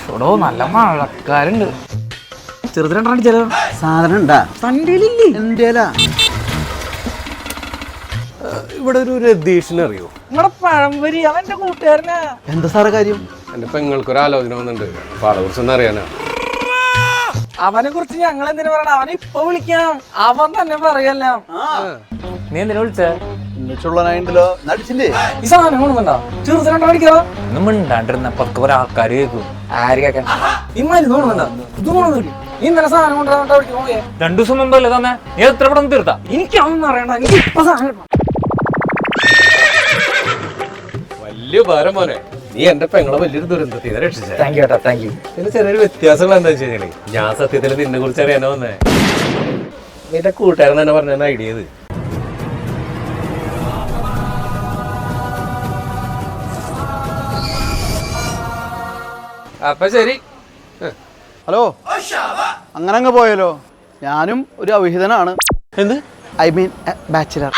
ഇവിടെ നല്ല മഴക്കാരുണ്ട്. ചെറുതിരണ്ടാണ് ചില സാധനം ഉണ്ടാ എന്തേലാ? ഇവിടെ ഒരു രതീഷിനെ അറിയോ? നിങ്ങളുടെ പഴംപൊരി അവന്റെ കൂട്ടുകാരനാ. എന്താ സാറേ കാര്യം? എന്റെ പെങ്ങൾക്കൊരു ആലോചന വന്നിട്ടുണ്ട്. അപ്പൊ അതേ കുറിച്ചൊന്നും അറിയാനാ. അവനെ കുറിച്ച് ഞങ്ങൾ എന്തിനു പറയണം? അവനെ ഇപ്പൊ വിളിക്കാം, അവൻ തന്നെ പറയല്ല. നീ എന്തിനാ വിളിച്ചേ? ചുള്ളനായിണ്ടല്ലോ നടിച്ചില്ലേ? ഈ സാധനം കൊണ്ടുവന്നോ? ചെറുതിരണ്ടാ പഠിക്കാ ഒന്നും മിണ്ടാണ്ടിരുന്ന പുറത്ത് കുറെ ആൾക്കാര് കേൾക്കും. ആര് കേൾക്കാൻ? ഈ മരുന്ന് കൊണ്ടുവന്നോ? ഇത് കൊണ്ടുവന്നില്ല. നീ ഇന്നലെ സാധനം കൊണ്ടുവന്നിട്ട് പഠിക്കാൻ പോയേ? 2 ദിവസം മുമ്പല്ലേ തന്നെ. നീ എത്ര പെട്ടെന്ന് തീർത്താ? എനിക്കൊന്നും അറിയണ്ട, എനിക്ക് ഇപ്പൊ സാധനം കിട്ടണം. വലിയ ഭാരം മോനെ, നീ എന്റെ പെങ്ങളെ വലിയൊരു ദുരന്തത്തിൽ രക്ഷിച്ചേ. താങ്ക് യു ഏട്ടാ, താങ്ക് യു. പിന്നെ ചെറിയൊരു വ്യത്യാസമുള്ള എന്താ വെച്ച് കഴിഞ്ഞാല്, ഞാൻ സത്യത്തിൽ നിന്നെ കുറിച്ച് അറിയാനോ വന്നേ. നിന്റെ കൂട്ടുകാരൻ തന്നെ പറഞ്ഞ ഐഡിയ ചെയ്ത്. അപ്പൊ ശരി. ഹലോ, അങ്ങനെ അങ്ങ് പോയല്ലോ. ഞാനും ഒരു അവിഹിതനാണ്. എന്ത്? I mean bachelor.